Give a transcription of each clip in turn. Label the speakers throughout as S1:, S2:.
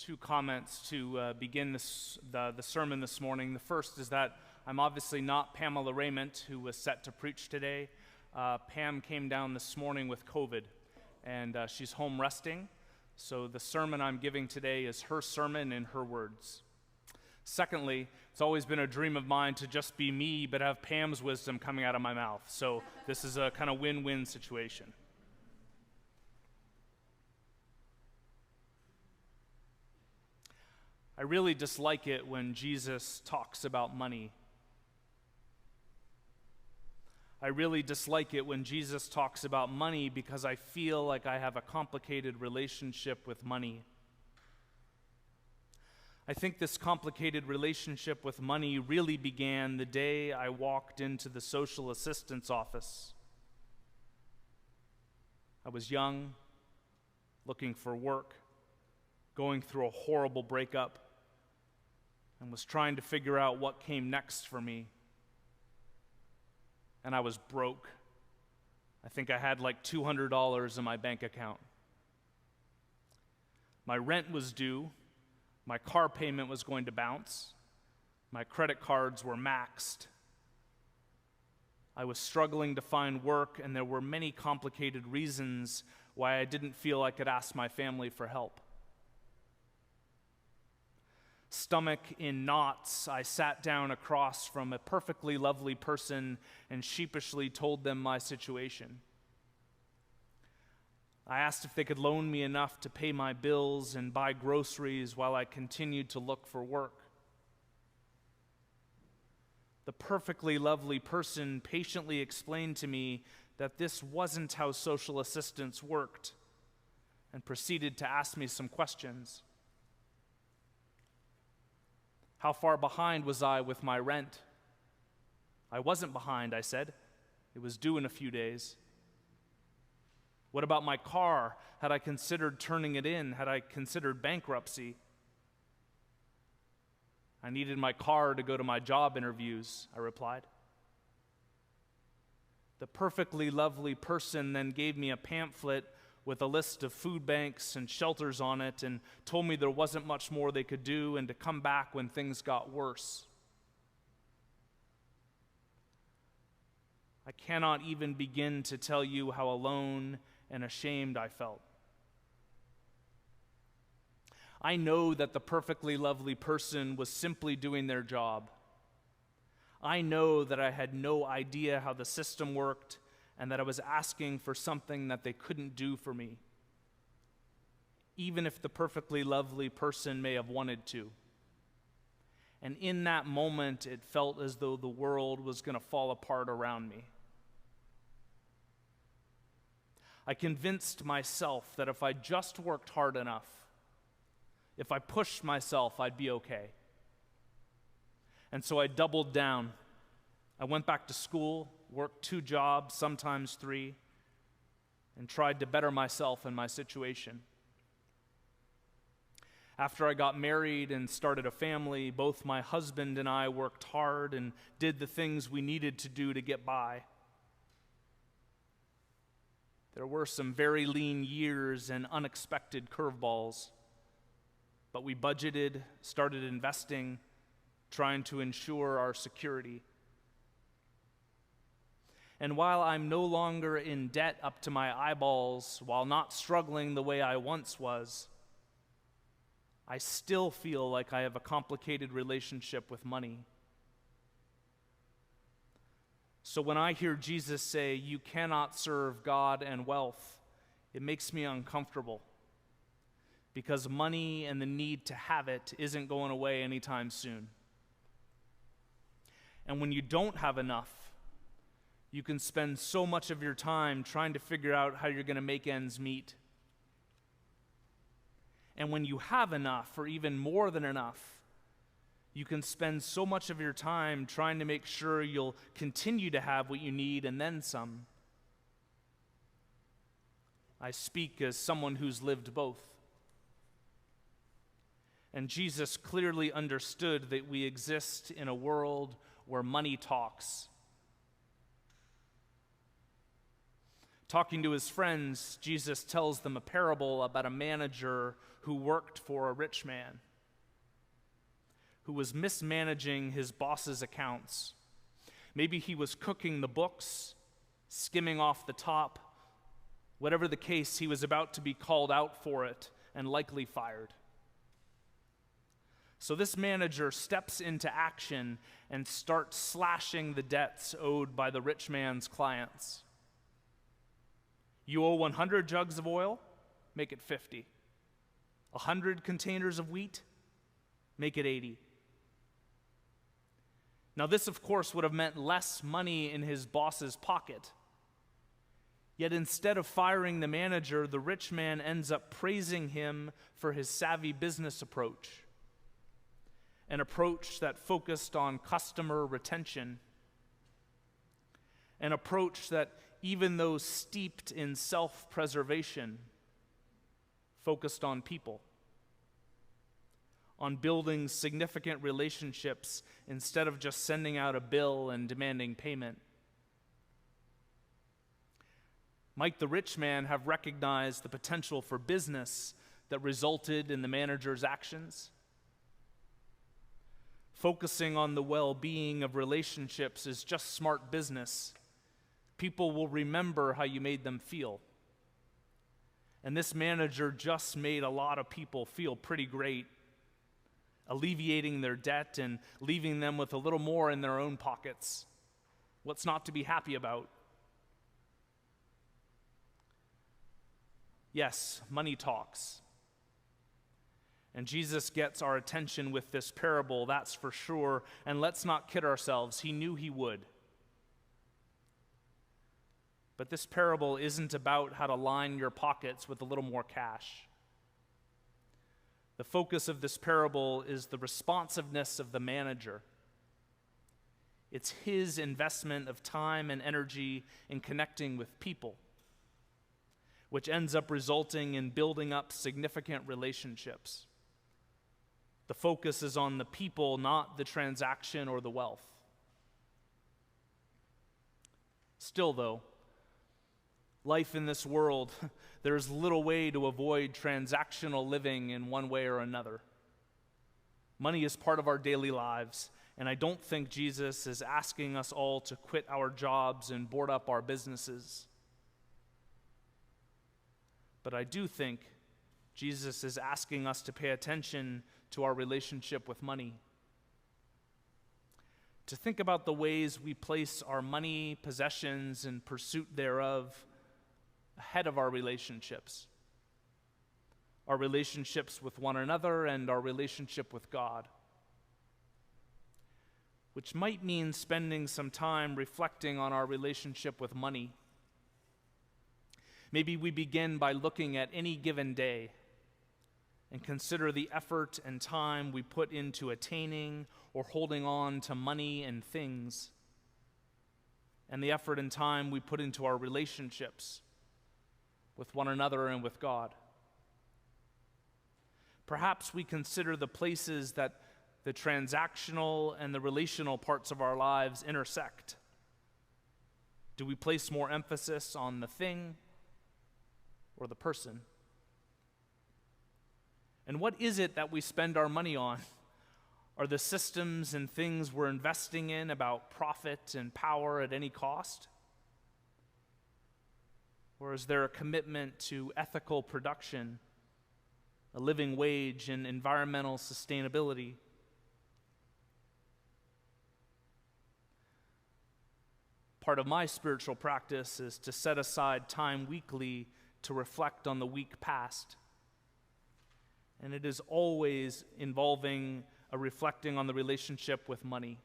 S1: two comments to begin the sermon this morning. The first is that I'm obviously not Pamela Raymond, who was set to preach today. Pam came down this morning with COVID, and she's home resting. So the sermon I'm giving today is her sermon in her words. Secondly, it's always been a dream of mine to just be me, but have Pam's wisdom coming out of my mouth. So this is a kind of win-win situation. I really dislike it when Jesus talks about money. I really dislike it when Jesus talks about money because I feel like I have a complicated relationship with money. I think this complicated relationship with money really began the day I walked into the social assistance office. I was young, looking for work, going through a horrible breakup, and was trying to figure out what came next for me. And I was broke. I think I had like $200 in my bank account. My rent was due. My car payment was going to bounce. My credit cards were maxed. I was struggling to find work, and there were many complicated reasons why I didn't feel I could ask my family for help. Stomach in knots, I sat down across from a perfectly lovely person and sheepishly told them my situation. I asked if they could loan me enough to pay my bills and buy groceries while I continued to look for work. The perfectly lovely person patiently explained to me that this wasn't how social assistance worked and proceeded to ask me some questions. How far behind was I with my rent? I wasn't behind, I said. It was due in a few days. What about my car? Had I considered turning it in? Had I considered bankruptcy? I needed my car to go to my job interviews, I replied. The perfectly lovely person then gave me a pamphlet with a list of food banks and shelters on it and told me there wasn't much more they could do and to come back when things got worse. I cannot even begin to tell you how alone and ashamed I felt. I know that the perfectly lovely person was simply doing their job. I know that I had no idea how the system worked and that I was asking for something that they couldn't do for me, even if the perfectly lovely person may have wanted to. And in that moment, it felt as though the world was going to fall apart around me. I convinced myself that if I just worked hard enough, if I pushed myself, I'd be okay. And so I doubled down. I went back to school, worked 2 jobs, sometimes 3, and tried to better myself and my situation. After I got married and started a family, both my husband and I worked hard and did the things we needed to do to get by. There were some very lean years and unexpected curveballs, but we budgeted, started investing, trying to ensure our security. And while I'm no longer in debt up to my eyeballs, while not struggling the way I once was, I still feel like I have a complicated relationship with money. So when I hear Jesus say, "You cannot serve God and wealth," it makes me uncomfortable because money and the need to have it isn't going away anytime soon. And when you don't have enough, you can spend so much of your time trying to figure out how you're going to make ends meet. And when you have enough, or even more than enough, you can spend so much of your time trying to make sure you'll continue to have what you need and then some. I speak as someone who's lived both. And Jesus clearly understood that we exist in a world where money talks. Talking to his friends, Jesus tells them a parable about a manager who worked for a rich man, who was mismanaging his boss's accounts. Maybe he was cooking the books, skimming off the top. Whatever the case, he was about to be called out for it and likely fired. So this manager steps into action and starts slashing the debts owed by the rich man's clients. You owe 100 jugs of oil? Make it 50. 100 containers of wheat? Make it 80. Now this, of course, would have meant less money in his boss's pocket. Yet instead of firing the manager, the rich man ends up praising him for his savvy business approach, an approach that focused on customer retention, an approach that, even though steeped in self-preservation, focused on people, on building significant relationships instead of just sending out a bill and demanding payment. Might the rich man have recognized the potential for business that resulted in the manager's actions? Focusing on the well-being of relationships is just smart business. People will remember how you made them feel. And this manager just made a lot of people feel pretty great, alleviating their debt and leaving them with a little more in their own pockets. What's not to be happy about? Yes, money talks. And Jesus gets our attention with this parable, that's for sure. And let's not kid ourselves, he knew he would. But this parable isn't about how to line your pockets with a little more cash. The focus of this parable is the responsiveness of the manager. It's his investment of time and energy in connecting with people, which ends up resulting in building up significant relationships. The focus is on the people, not the transaction or the wealth. Still, though, life in this world, there's little way to avoid transactional living in one way or another. Money is part of our daily lives, and I don't think Jesus is asking us all to quit our jobs and board up our businesses. But I do think Jesus is asking us to pay attention to our relationship with money. To think about the ways we place our money, possessions, and pursuit thereof ahead of our relationships with one another, and our relationship with God, which might mean spending some time reflecting on our relationship with money. Maybe we begin by looking at any given day and consider the effort and time we put into attaining or holding on to money and things, and the effort and time we put into our relationships with one another and with God. Perhaps we consider the places that the transactional and the relational parts of our lives intersect. Do we place more emphasis on the thing or the person? And what is it that we spend our money on? Are the systems and things we're investing in about profit and power at any cost? Or is there a commitment to ethical production, a living wage, and environmental sustainability? Part of my spiritual practice is to set aside time weekly to reflect on the week past. And it is always involving a reflecting on the relationship with money.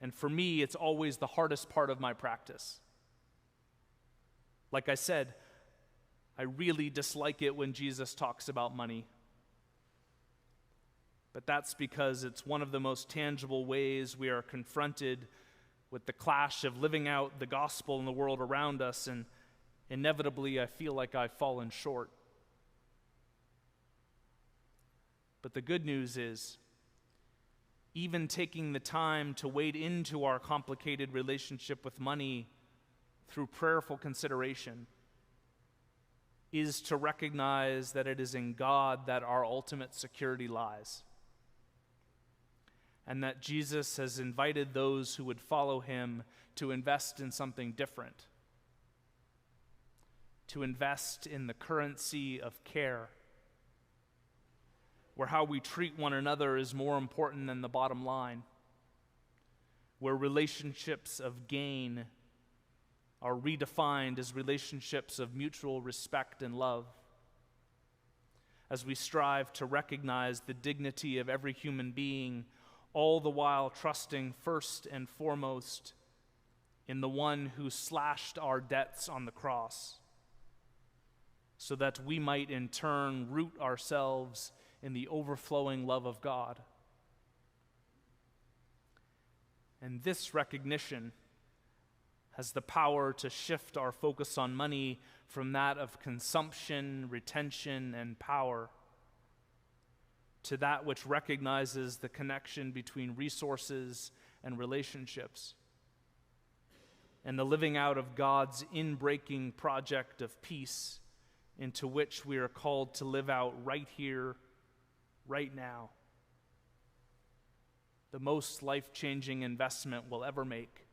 S1: And for me, it's always the hardest part of my practice. Like I said, I really dislike it when Jesus talks about money. But that's because it's one of the most tangible ways we are confronted with the clash of living out the gospel in the world around us, and inevitably I feel like I've fallen short. But the good news is, even taking the time to wade into our complicated relationship with money through prayerful consideration is to recognize that it is in God that our ultimate security lies, and that Jesus has invited those who would follow him to invest in something different, to invest in the currency of care, where how we treat one another is more important than the bottom line, where relationships of gain are redefined as relationships of mutual respect and love, as we strive to recognize the dignity of every human being, all the while trusting first and foremost in the one who slashed our debts on the cross, so that we might in turn root ourselves in the overflowing love of God. And this recognition has the power to shift our focus on money from that of consumption, retention, and power to that which recognizes the connection between resources and relationships, and the living out of God's inbreaking project of peace into which we are called to live out right here, right now. The most life-changing investment we'll ever make.